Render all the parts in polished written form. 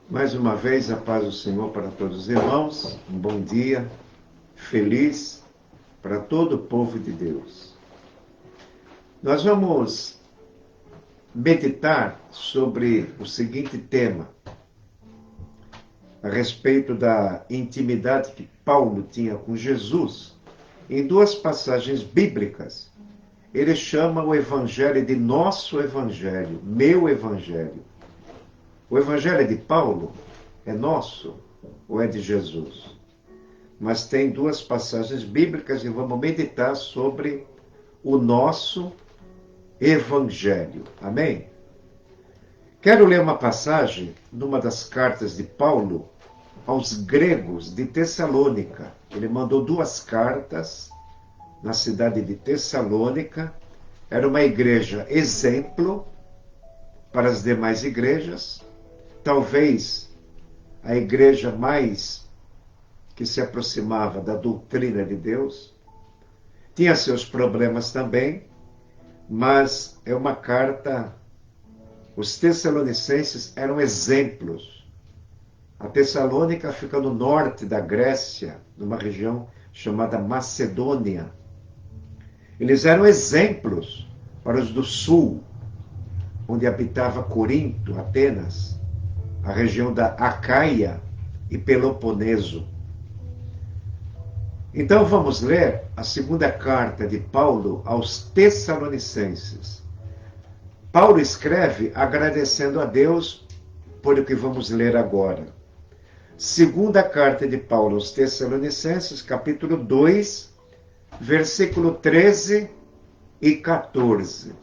Mais uma vez, a paz do Senhor para todos os irmãos. Um bom dia feliz para todo o povo de Deus. Nós vamos meditar sobre o seguinte tema, a respeito da intimidade que Paulo tinha com Jesus. Em duas passagens bíblicas, ele chama o evangelho de nosso evangelho, meu evangelho. O evangelho de Paulo é nosso ou é de Jesus? Mas tem duas passagens bíblicas e vamos meditar sobre o nosso evangelho. Amém? Quero ler uma passagem numa das cartas de Paulo aos gregos de Tessalônica. Ele mandou duas cartas na cidade de Tessalônica. Era uma igreja exemplo para as demais igrejas. Talvez a igreja mais que se aproximava da doutrina de Deus. Tinha seus problemas também, mas é uma carta. Os tessalonicenses eram exemplos. A Tessalônica fica no norte da Grécia, numa região chamada Macedônia. Eles eram exemplos para os do sul, onde habitava Corinto, Atenas, a região da Acaia e Peloponeso. Então vamos ler a segunda carta de Paulo aos Tessalonicenses. Paulo escreve agradecendo a Deus por o que vamos ler agora. Segunda carta de Paulo aos Tessalonicenses, capítulo 2, versículo 13 e 14.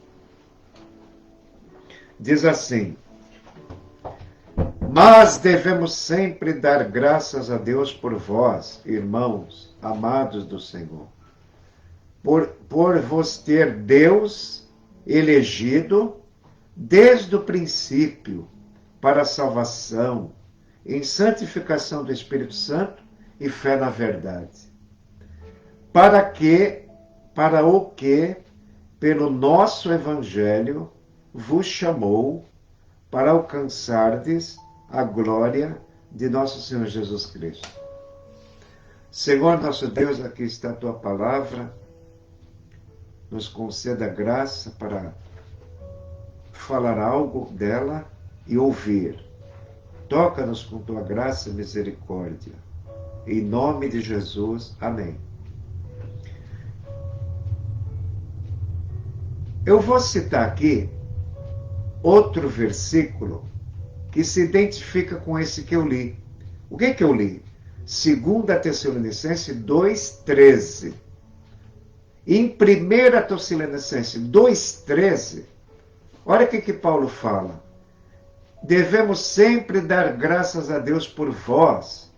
Diz assim: Mas devemos sempre dar graças a Deus por vós, irmãos, amados do Senhor, por vos ter Deus elegido desde o princípio para a salvação, em santificação do Espírito Santo e fé na verdade. Para o que, pelo nosso Evangelho, vos chamou para alcançardes a glória de nosso Senhor Jesus Cristo. Senhor nosso Deus, aqui está a tua palavra. Nos conceda graça para falar algo dela e ouvir. Toca-nos com tua graça e misericórdia. Em nome de Jesus. Amém. Eu vou citar aqui outro versículo que se identifica com esse que eu li. O que eu li? 2 Tessalonicenses 2,13. Em 1 Tessalonicenses 2,13, olha o que Paulo fala. Devemos sempre dar graças a Deus por vós,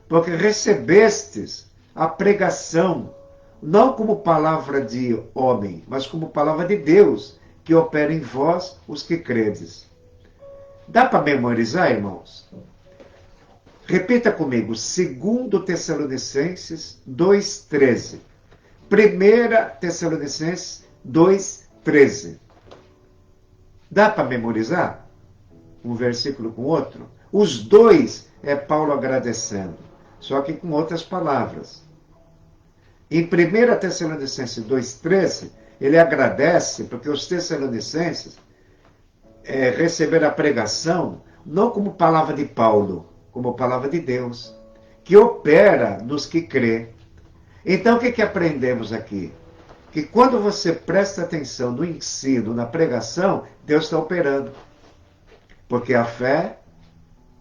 porque recebestes a pregação, não como palavra de homem, mas como palavra de Deus, que opera em vós os que credes. Dá para memorizar, irmãos? Repita comigo, 2 Tessalonicenses 2,13. 1 Tessalonicenses 2,13. Dá para memorizar? Um versículo com o outro? Os dois é Paulo agradecendo, só que com outras palavras. Em 1 Tessalonicenses 2,13, ele agradece porque os tessalonicenses receberam a pregação não como palavra de Paulo, como palavra de Deus, que opera nos que crê. Então o que aprendemos aqui? Que quando você presta atenção no ensino, na pregação, Deus está operando. Porque a fé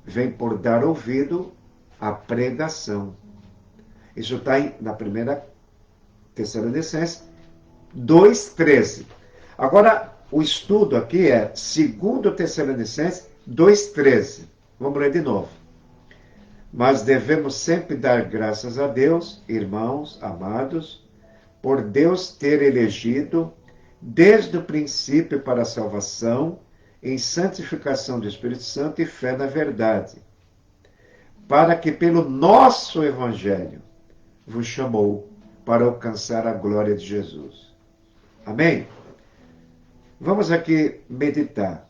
vem por dar ouvido à pregação. Isso está na 1 Tessalonicenses 2,13. Agora, o estudo aqui é 2 Tessalonicenses 2,13. Vamos ler de novo. Mas devemos sempre dar graças a Deus, irmãos amados, por Deus ter elegido, desde o princípio para a salvação, em santificação do Espírito Santo e fé na verdade, para que pelo nosso Evangelho vos chamou para alcançar a glória de Jesus. Amém? Vamos aqui meditar.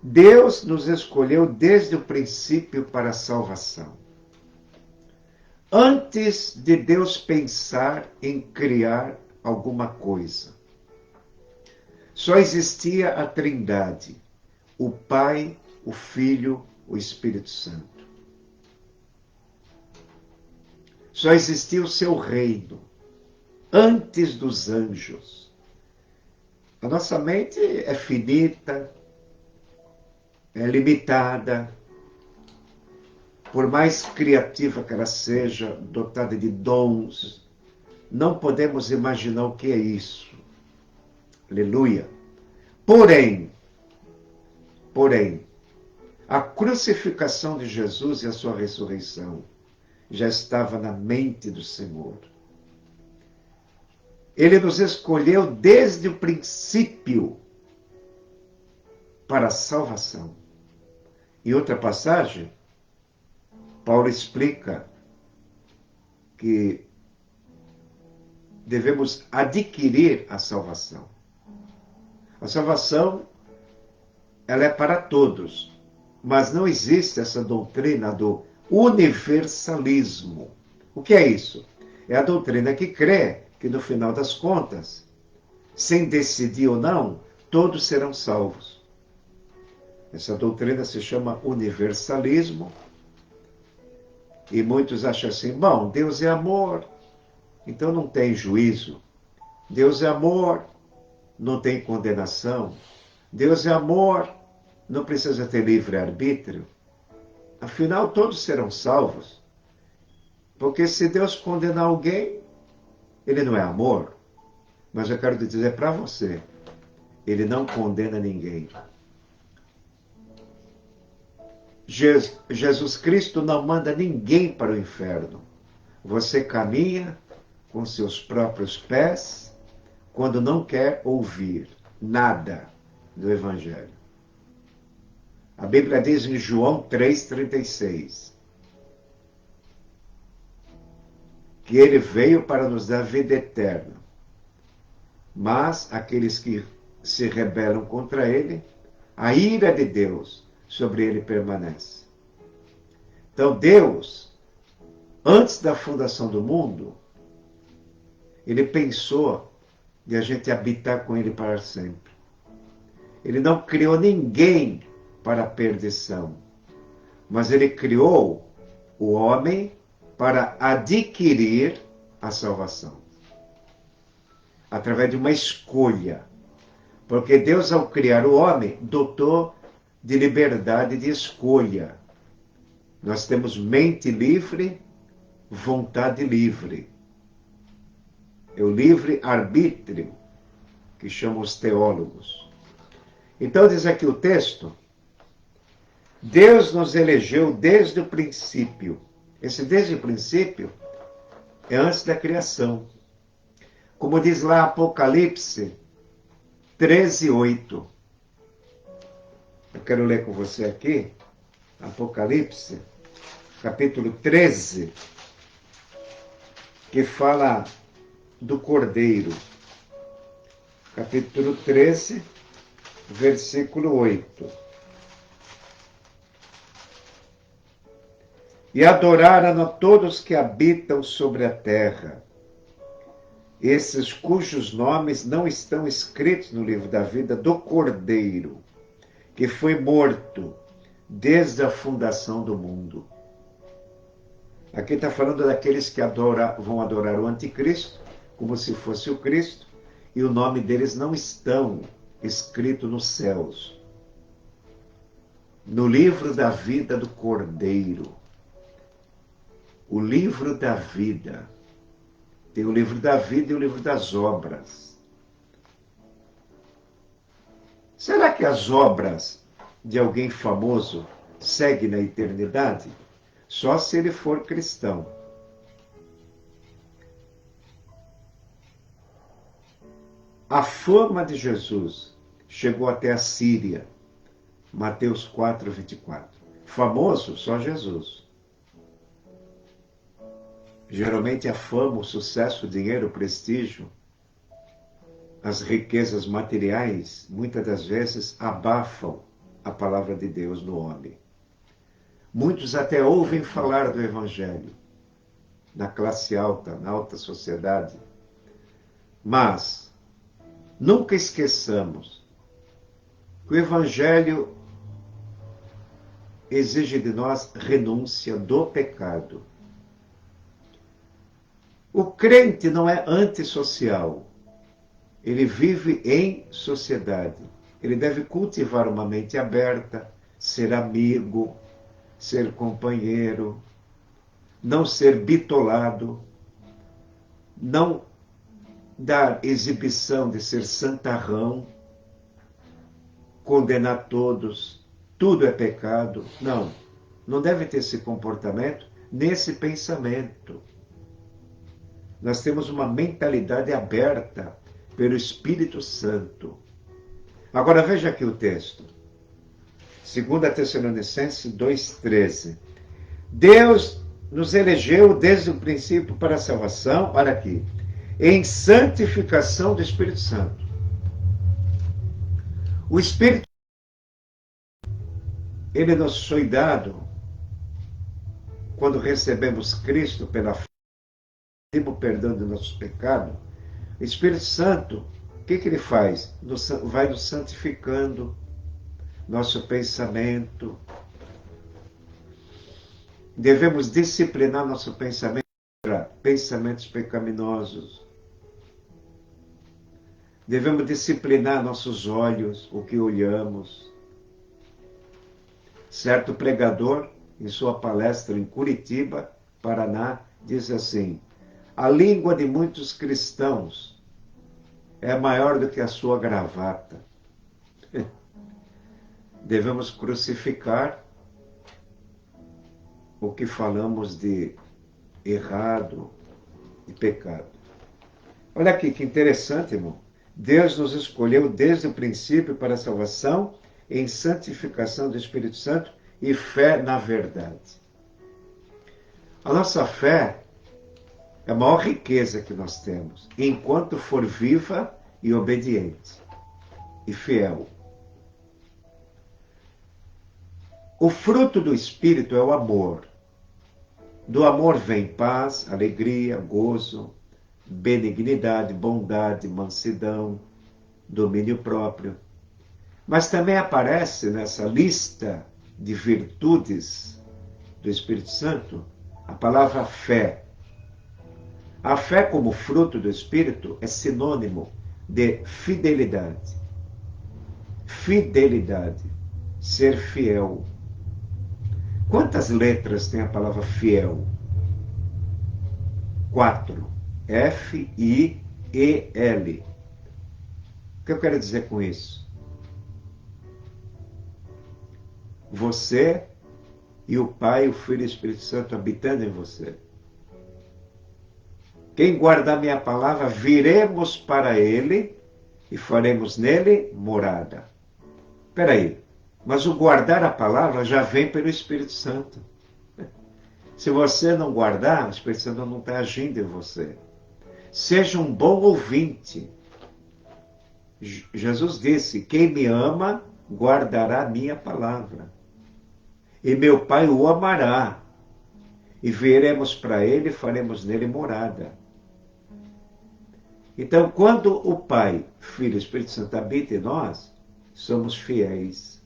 Deus nos escolheu desde o princípio para a salvação. Antes de Deus pensar em criar alguma coisa, só existia a Trindade, o Pai, o Filho, o Espírito Santo. Só existia o seu reino, antes dos anjos. A nossa mente é finita, é limitada. Por mais criativa que ela seja, dotada de dons, não podemos imaginar o que é isso. Aleluia. Porém, a crucificação de Jesus e a sua ressurreição já estava na mente do Senhor. Ele nos escolheu desde o princípio para a salvação. Em outra passagem, Paulo explica que devemos adquirir a salvação. A salvação, ela é para todos, mas não existe essa doutrina do universalismo. O que é isso? É a doutrina que crê que, no final das contas, sem decidir ou não, todos serão salvos. Essa doutrina se chama universalismo. E muitos acham assim, bom, Deus é amor, então não tem juízo. Deus é amor, não tem condenação. Deus é amor, não precisa ter livre-arbítrio. Afinal, todos serão salvos. Porque se Deus condenar alguém, ele não é amor. Mas eu quero dizer para você, ele não condena ninguém. Jesus Cristo não manda ninguém para o inferno. Você caminha com seus próprios pés quando não quer ouvir nada do Evangelho. A Bíblia diz em João 3,36 que ele veio para nos dar vida eterna. Mas aqueles que se rebelam contra ele, a ira de Deus sobre ele permanece. Então Deus, antes da fundação do mundo, ele pensou de a gente habitar com ele para sempre. Ele não criou ninguém para a perdição, mas ele criou o homem para adquirir a salvação. Através de uma escolha. Porque Deus, ao criar o homem, dotou de liberdade de escolha. Nós temos mente livre, vontade livre. É o livre-arbítrio, que chamam os teólogos. Então diz aqui o texto, Deus nos elegeu desde o princípio. Esse desde o princípio é antes da criação. Como diz lá Apocalipse 13:8. Eu quero ler com você aqui, Apocalipse, capítulo 13, que fala do Cordeiro. Capítulo 13, versículo 8. E adoraram a todos que habitam sobre a terra, esses cujos nomes não estão escritos no livro da vida do Cordeiro, que foi morto desde a fundação do mundo. Aqui está falando daqueles que vão adorar o anticristo, como se fosse o Cristo, e o nome deles não estão escrito nos céus. No livro da vida do Cordeiro. O livro da vida. Tem o livro da vida e o livro das obras. Será que as obras de alguém famoso seguem na eternidade? Só se ele for cristão. A fama de Jesus chegou até a Síria. Mateus 4:24. Famoso, só Jesus. Geralmente a fama, o sucesso, o dinheiro, o prestígio, as riquezas materiais, muitas das vezes abafam a palavra de Deus no homem. Muitos até ouvem falar do Evangelho, na classe alta, na alta sociedade, mas nunca esqueçamos que o Evangelho exige de nós renúncia do pecado. O crente não é antissocial. Ele vive em sociedade. Ele deve cultivar uma mente aberta, ser amigo, ser companheiro, não ser bitolado, não dar exibição de ser santarrão, condenar todos, tudo é pecado. Não, não deve ter esse comportamento, nesse pensamento. Nós temos uma mentalidade aberta pelo Espírito Santo. Agora veja aqui o texto. 2 Tessalonicenses 2,13. Deus nos elegeu desde o princípio para a salvação, olha aqui, em santificação do Espírito Santo. O Espírito, ele nos foi dado quando recebemos Cristo pela fé, o perdão de nossos pecados. O Espírito Santo, o que ele faz? Vai nos santificando nosso pensamento. Devemos disciplinar nosso pensamento para pensamentos pecaminosos. Devemos disciplinar nossos olhos, o que olhamos. Certo pregador, em sua palestra em Curitiba, Paraná, diz assim: a língua de muitos cristãos é maior do que a sua gravata. Devemos crucificar o que falamos de errado e pecado. Olha aqui que interessante, irmão. Deus nos escolheu desde o princípio para a salvação em santificação do Espírito Santo e fé na verdade. A nossa fé é a maior riqueza que nós temos, enquanto for viva e obediente e fiel. O fruto do Espírito é o amor. Do amor vem paz, alegria, gozo, benignidade, bondade, mansidão, domínio próprio. Mas também aparece nessa lista de virtudes do Espírito Santo a palavra fé. A fé como fruto do Espírito é sinônimo de fidelidade. Fidelidade, ser fiel. Quantas letras tem a palavra fiel? 4. F-I-E-L. O que eu quero dizer com isso? Você e o Pai, o Filho e o Espírito Santo habitando em você. Quem guardar minha palavra, viremos para ele e faremos nele morada. Espera aí, mas o guardar a palavra já vem pelo Espírito Santo. Se você não guardar, o Espírito Santo não está agindo em você. Seja um bom ouvinte. Jesus disse: quem me ama, guardará a minha palavra. E meu Pai o amará. E viremos para ele e faremos nele morada. Então, quando o Pai, Filho e Espírito Santo habitam em nós, somos fiéis.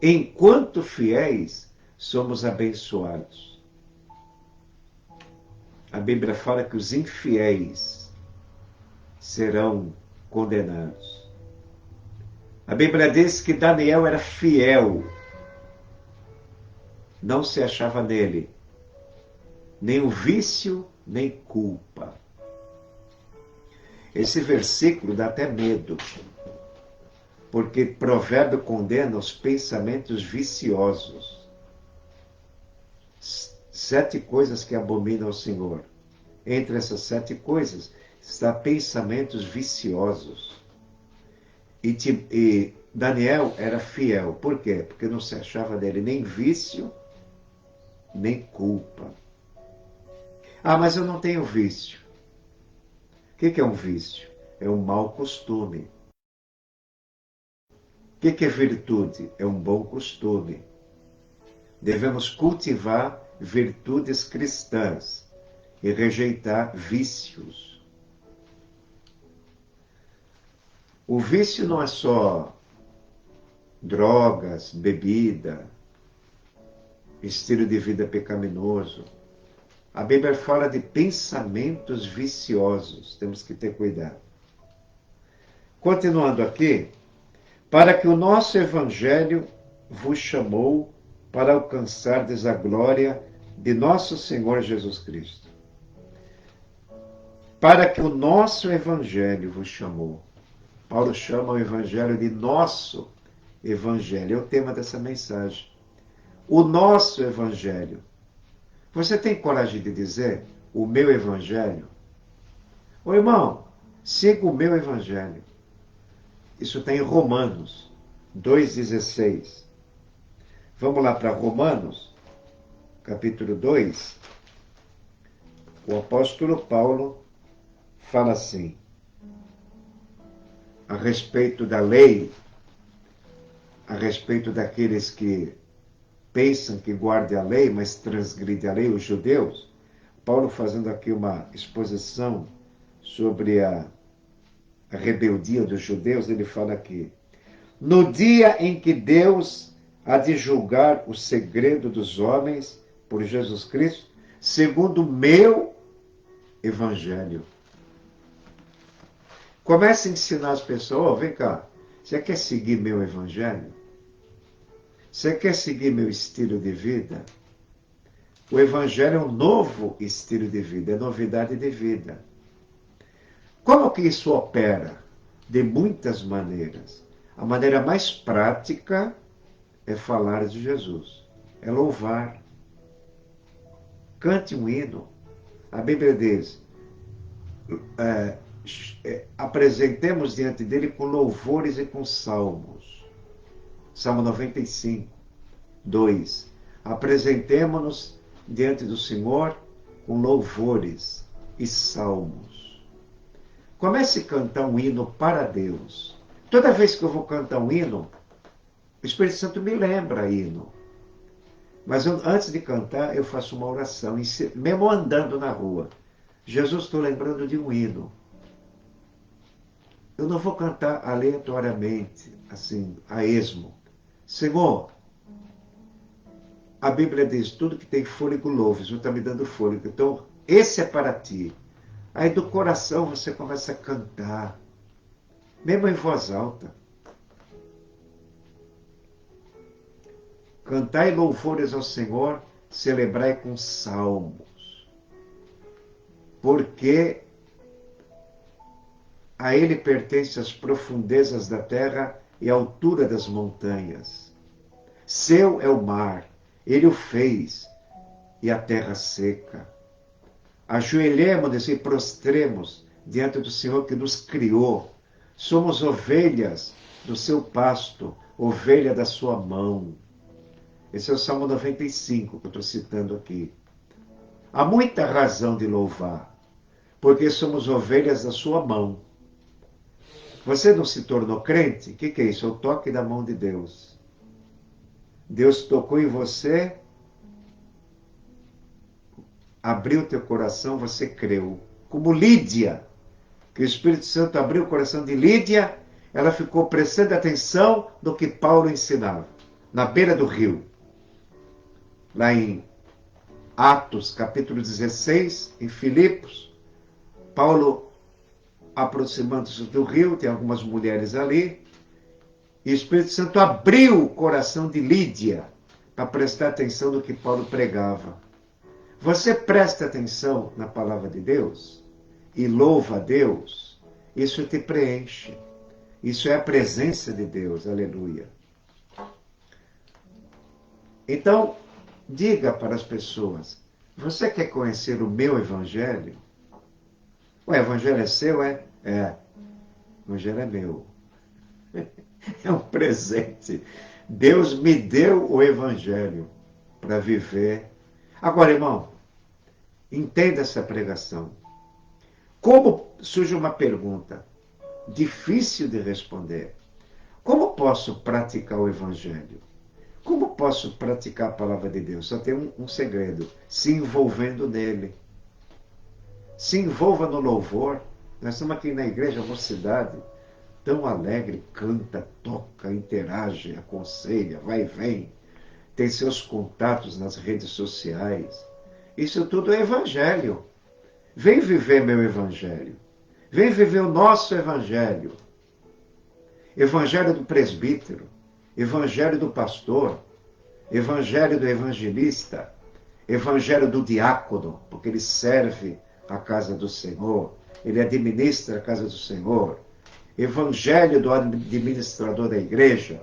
Enquanto fiéis, somos abençoados. A Bíblia fala que os infiéis serão condenados. A Bíblia diz que Daniel era fiel. Não se achava nele nem o vício, nem culpa. Esse versículo dá até medo, porque provérbio condena os pensamentos viciosos. 7 coisas que abominam ao Senhor. Entre essas 7 coisas está pensamentos viciosos. E Daniel era fiel. Por quê? Porque não se achava dele nem vício, nem culpa. Ah, mas eu não tenho vício. O que é um vício? É um mau costume. que é virtude? É um bom costume. Devemos cultivar virtudes cristãs e rejeitar vícios. O vício não é só drogas, bebida, estilo de vida pecaminoso. A Bíblia fala de pensamentos viciosos. Temos que ter cuidado. Continuando aqui, para que o nosso Evangelho vos chamou para alcançardes a glória de nosso Senhor Jesus Cristo. Para que o nosso Evangelho vos chamou. Paulo chama o Evangelho de nosso Evangelho. É o tema dessa mensagem. O nosso Evangelho. Você tem coragem de dizer o meu Evangelho? Ô irmão, siga o meu Evangelho. Isso está em Romanos 2,16. Vamos lá para Romanos, capítulo 2. O apóstolo Paulo fala assim, a respeito da lei, a respeito daqueles que pensam que guardem a lei, mas transgridem a lei, os judeus. Paulo fazendo aqui uma exposição sobre a rebeldia dos judeus, ele fala aqui, no dia em que Deus há de julgar o segredo dos homens por Jesus Cristo, segundo o meu Evangelho. Comece a ensinar as pessoas, vem cá, você quer seguir meu Evangelho? Você quer seguir meu estilo de vida? O Evangelho é um novo estilo de vida, é novidade de vida. Como que isso opera? De muitas maneiras. A maneira mais prática é falar de Jesus, é louvar. Cante um hino. A Bíblia diz, apresentemos diante dele com louvores e com salmos. Salmo 95, 2. Apresentemo-nos diante do Senhor com louvores e salmos. Comece a cantar um hino para Deus. Toda vez que eu vou cantar um hino, o Espírito Santo me lembra hino. Mas antes de cantar, eu faço uma oração, mesmo andando na rua. Jesus, estou lembrando de um hino. Eu não vou cantar aleatoriamente, assim, a esmo. Senhor, a Bíblia diz, tudo que tem fôlego louve, o Senhor está me dando fôlego. Então, esse é para ti. Aí do coração você começa a cantar, mesmo em voz alta. Cantai louvores ao Senhor, celebrai com salmos. Porque a Ele pertence as profundezas da terra e a altura das montanhas. Seu é o mar, Ele o fez, e a terra seca. Ajoelhemo-nos e prostremos diante do Senhor que nos criou. Somos ovelhas do seu pasto, ovelha da sua mão. Esse é o Salmo 95 que eu estou citando aqui. Há muita razão de louvar, porque somos ovelhas da sua mão. Você não se tornou crente? O que é isso? É o toque da mão de Deus. Deus tocou em você, abriu teu coração, você creu. Como Lídia, que o Espírito Santo abriu o coração de Lídia, ela ficou prestando atenção no que Paulo ensinava, na beira do rio. Lá em Atos, capítulo 16, em Filipos, Paulo aproximando-se do rio, tem algumas mulheres ali, e o Espírito Santo abriu o coração de Lídia para prestar atenção no que Paulo pregava. Você presta atenção na palavra de Deus e louva a Deus, isso te preenche. Isso é a presença de Deus, aleluia. Então, diga para as pessoas, você quer conhecer o meu Evangelho? O Evangelho é seu, é? É. O Evangelho é meu. É um presente. Deus me deu o Evangelho para viver. Agora, irmão, entenda essa pregação. Como surge uma pergunta difícil de responder. Como posso praticar o Evangelho? Como posso praticar a palavra de Deus? Só tem um segredo: se envolvendo nele. Se envolva no louvor. Nós estamos aqui na igreja Mocidade, tão alegre, canta, toca, interage, aconselha, vai e vem, tem seus contatos nas redes sociais. Isso tudo é Evangelho. Vem viver meu Evangelho. Vem viver o nosso Evangelho. Evangelho do presbítero, Evangelho do pastor, Evangelho do evangelista, Evangelho do diácono, porque ele serve a casa do Senhor, ele administra a casa do Senhor, Evangelho do administrador da igreja.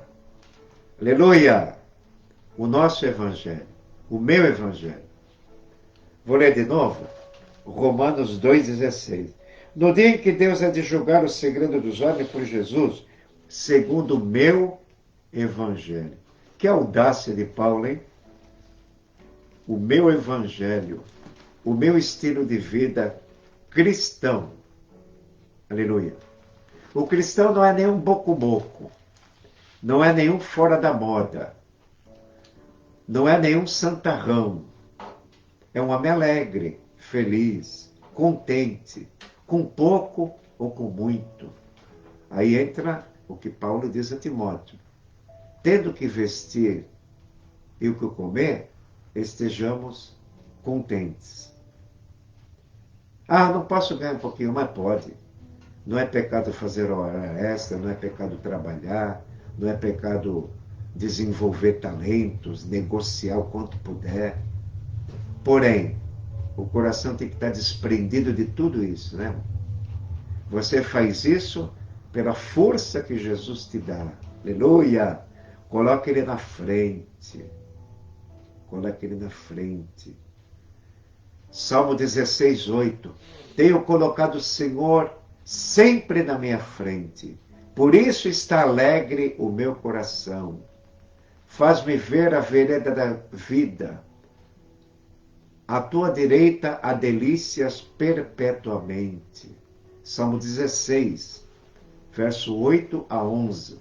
Aleluia! O nosso Evangelho, o meu Evangelho. Vou ler de novo? Romanos 2,16. No dia em que Deus há de julgar o segredo dos homens por Jesus, segundo o meu Evangelho. Que audácia de Paulo, hein? O meu Evangelho, o meu estilo de vida cristão. Aleluia. O cristão não é nenhum boco-boco, não é nenhum fora da moda, não é nenhum santarrão. É um homem alegre, feliz, contente, com pouco ou com muito. Aí entra o que Paulo diz a Timóteo: tendo que vestir e o que comer, estejamos contentes. Ah, não posso ganhar um pouquinho, mas pode. Não é pecado fazer hora extra, não é pecado trabalhar, não é pecado desenvolver talentos, negociar o quanto puder. Porém, o coração tem que estar desprendido de tudo isso, né? Você faz isso pela força que Jesus te dá. Aleluia! Coloque ele na frente. Coloque ele na frente. Salmo 16:8. Tenho colocado o Senhor sempre na minha frente. Por isso está alegre o meu coração. Faz-me ver a vereda da vida. À tua direita há delícias perpetuamente. Salmo 16, verso 8 a 11.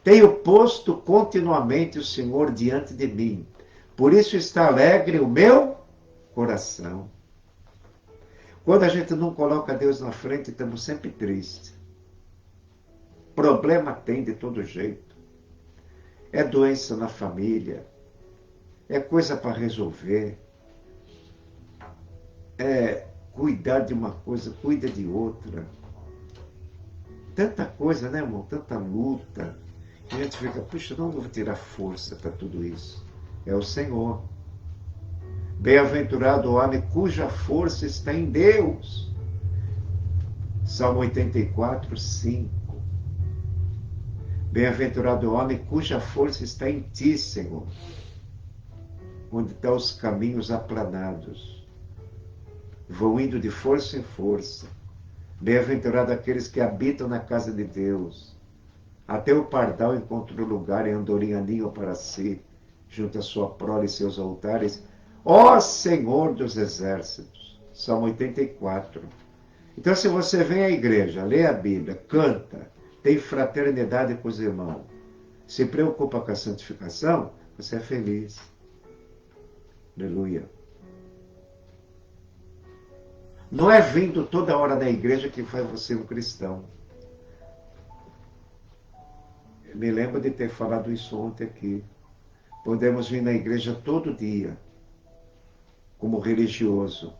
Tenho posto continuamente o Senhor diante de mim. Por isso está alegre o meu coração. Quando a gente não coloca Deus na frente, estamos sempre tristes. Problema tem de todo jeito. É doença na família. É coisa para resolver. É cuidar de uma coisa, cuida de outra. Tanta coisa, né, irmão? Tanta luta. E a gente fica, puxa, não vou tirar força para tudo isso. É o Senhor. Bem-aventurado o homem cuja força está em Deus. Salmo 84, 5. Bem-aventurado o homem cuja força está em ti, Senhor. Onde estão os caminhos aplanados. Vão indo de força em força. Bem-aventurado aqueles que habitam na casa de Deus. Até o pardal encontra lugar e andorinha ninho para si, junto à sua prole e seus altares. Ó Senhor dos exércitos. Salmo 84. Então, se você vem à igreja, lê a Bíblia, canta, tem fraternidade com os irmãos, se preocupa com a santificação, você é feliz. Aleluia. Não é vindo toda hora na igreja que faz você um cristão. Eu me lembro de ter falado isso ontem aqui. Podemos vir na igreja todo dia, como religioso.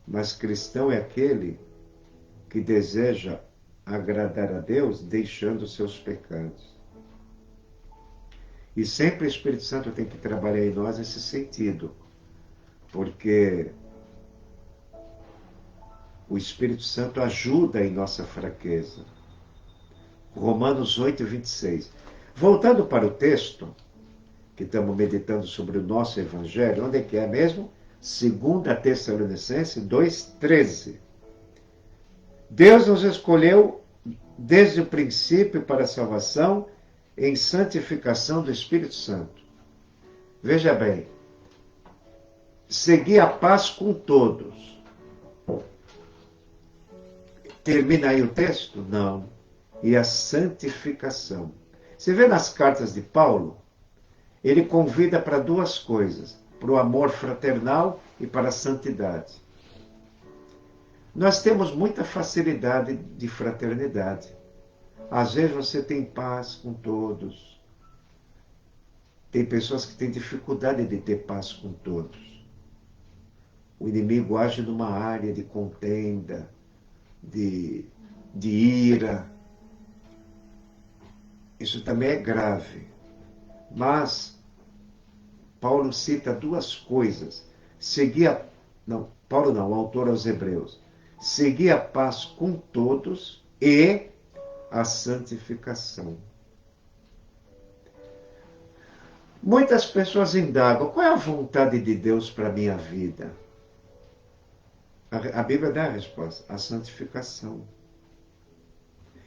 Mas cristão é aquele que deseja agradar a Deus deixando os seus pecados. E sempre o Espírito Santo tem que trabalhar em nós nesse sentido. Porque o Espírito Santo ajuda em nossa fraqueza. Romanos 8, 26. Voltando para o texto, que estamos meditando sobre o nosso Evangelho, onde é que é mesmo? 2 Tessalonicenses 2,13. Deus nos escolheu desde o princípio para a salvação em santificação do Espírito Santo. Veja bem, seguir a paz com todos. Termina aí o texto? Não. e a santificação. Você vê nas cartas de Paulo, ele convida para duas coisas, para o amor fraternal e para a santidade. Nós temos muita facilidade de fraternidade. Às vezes você tem paz com todos. Tem pessoas que têm dificuldade de ter paz com todos. O inimigo age numa área de contenda, de ira. Isso também é grave. Mas Paulo cita duas coisas. Paulo não, o autor aos Hebreus. Seguir a paz com todos e a santificação. Muitas pessoas indagam, qual é a vontade de Deus para a minha vida? A Bíblia dá a resposta, a santificação.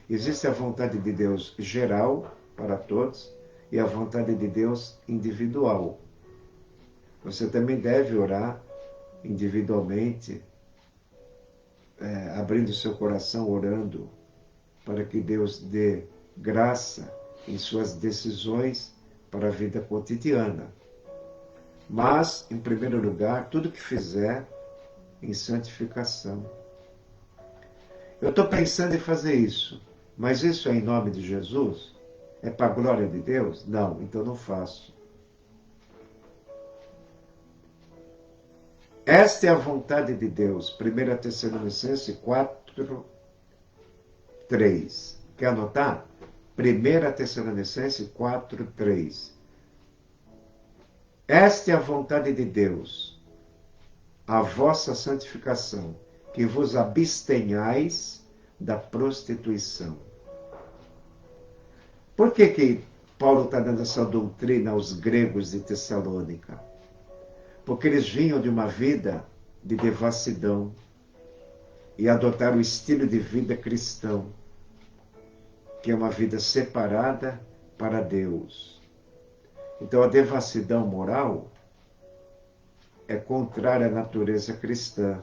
Existe a vontade de Deus geral para todos e a vontade de Deus individual. Você também deve orar individualmente, abrindo seu coração, orando, para que Deus dê graça em suas decisões para a vida cotidiana. Mas, em primeiro lugar, tudo que fizer em santificação. Eu estou pensando em fazer isso, mas isso é em nome de Jesus? É para a glória de Deus? Não, então não faço. Esta é a vontade de Deus. 1 Tessalonicenses 4, 3. Quer anotar? 1 Tessalonicenses 4, 3. Esta é a vontade de Deus, a vossa santificação, que vos abstenhais da prostituição. Por que Paulo está dando essa doutrina aos gregos de Tessalônica? Porque eles vinham de uma vida de devassidão e adotaram o estilo de vida cristão, que é uma vida separada para Deus. Então a devassidão moral é contrária à natureza cristã.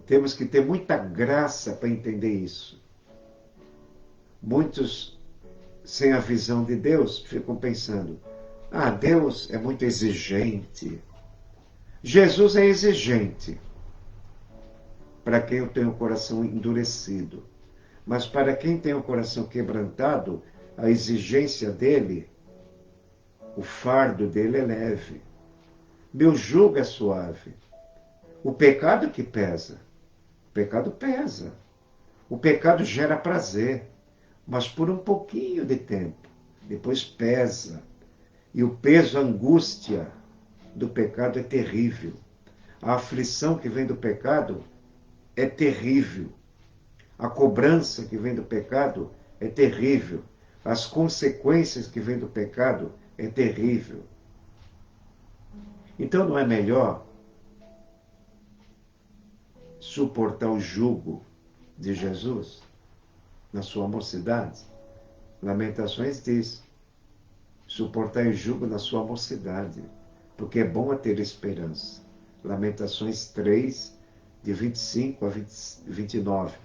Temos que ter muita graça para entender isso. Muitos, sem a visão de Deus, ficam pensando, Deus é muito exigente. Jesus é exigente para quem eu tenho o coração endurecido. Mas para quem tem o coração quebrantado, a exigência dele, o fardo dele é leve. Meu jugo é suave. O pecado que pesa. O pecado pesa. O pecado gera prazer, mas por um pouquinho de tempo. Depois pesa. E o peso, a angústia do pecado é terrível. A aflição que vem do pecado é terrível. A cobrança que vem do pecado é terrível. As consequências que vêm do pecado é terrível. Então não é melhor suportar o jugo de Jesus na sua mocidade? Lamentações diz, suportar o jugo na sua mocidade, porque é bom a ter esperança. Lamentações 3, de 25 a 29.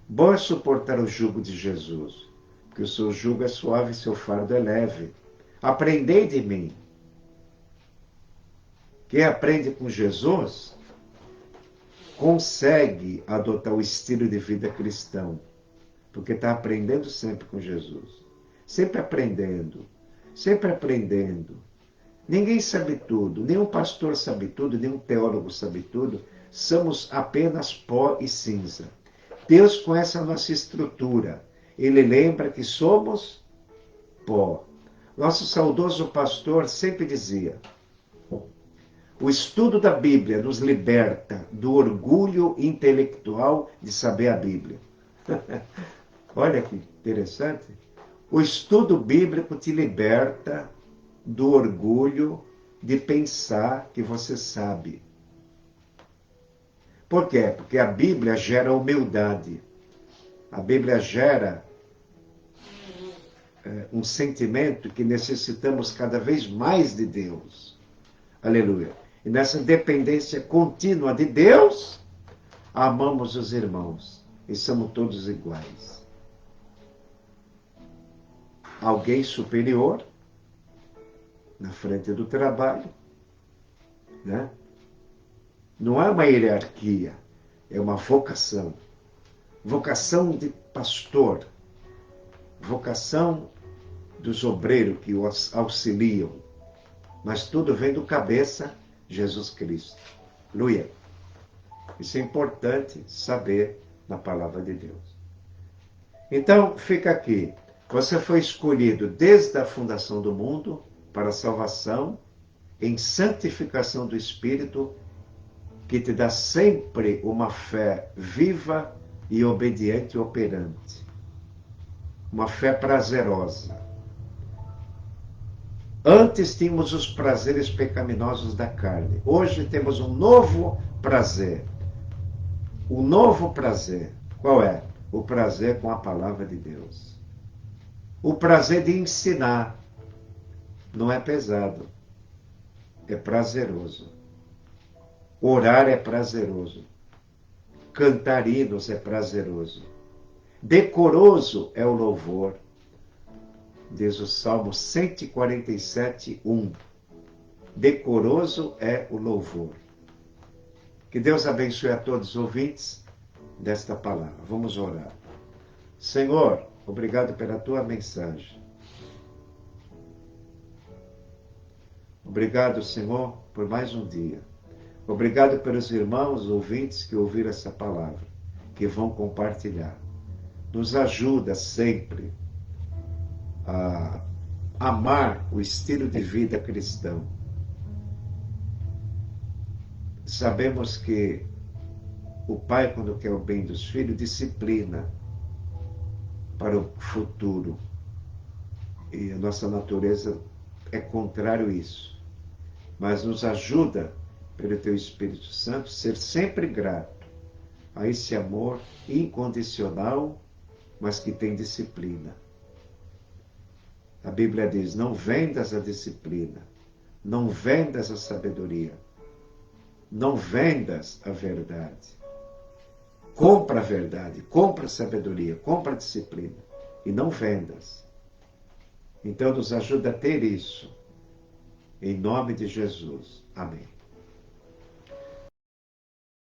Bom é suportar o jugo de Jesus, porque o seu jugo é suave e seu fardo é leve. Aprendei de mim. Quem aprende com Jesus consegue adotar o estilo de vida cristão, porque está aprendendo sempre com Jesus. Sempre aprendendo, sempre aprendendo. Ninguém sabe tudo, nenhum pastor sabe tudo, nenhum teólogo sabe tudo. Somos apenas pó e cinza. Deus conhece a nossa estrutura. Ele lembra que somos pó. Nosso saudoso pastor sempre dizia, o estudo da Bíblia nos liberta do orgulho intelectual de saber a Bíblia. Olha que interessante. O estudo bíblico te liberta do orgulho de pensar que você sabe. Por quê? Porque a Bíblia gera humildade. A Bíblia gera um sentimento que necessitamos cada vez mais de Deus. Aleluia. E nessa dependência contínua de Deus, amamos os irmãos e somos todos iguais. Alguém superior na frente do trabalho, né? Não é uma hierarquia, é uma vocação. Vocação de pastor, vocação dos obreiros que os auxiliam, mas tudo vem do cabeça, Jesus Cristo. Aleluia. Isso é importante saber na palavra de Deus. Então, fica aqui. Você foi escolhido desde a fundação do mundo para a salvação, em santificação do Espírito, que te dá sempre uma fé viva e obediente e operante. Uma fé prazerosa. Antes tínhamos os prazeres pecaminosos da carne. Hoje temos um novo prazer. O novo prazer. Qual é? O prazer com a palavra de Deus. O prazer de ensinar. Não é pesado. É prazeroso. Orar é prazeroso. Cantar hinos é prazeroso. Decoroso é o louvor. Diz o Salmo 147, 1. Decoroso é o louvor. Que Deus abençoe a todos os ouvintes desta palavra. Vamos orar. Senhor, obrigado pela tua mensagem. Obrigado, Senhor, por mais um dia. Obrigado pelos irmãos ouvintes que ouviram essa palavra, que vão compartilhar. Nos ajuda sempre a amar o estilo de vida cristão. Sabemos que o pai, quando quer o bem dos filhos, disciplina para o futuro. E a nossa natureza é contrário a isso. Mas nos ajuda, pelo teu Espírito Santo, ser sempre grato a esse amor incondicional, mas que tem disciplina. A Bíblia diz, não vendas a disciplina, não vendas a sabedoria, não vendas a verdade. Compra a verdade, compra a sabedoria, compra a disciplina e não vendas. Então nos ajuda a ter isso. Em nome de Jesus. Amém.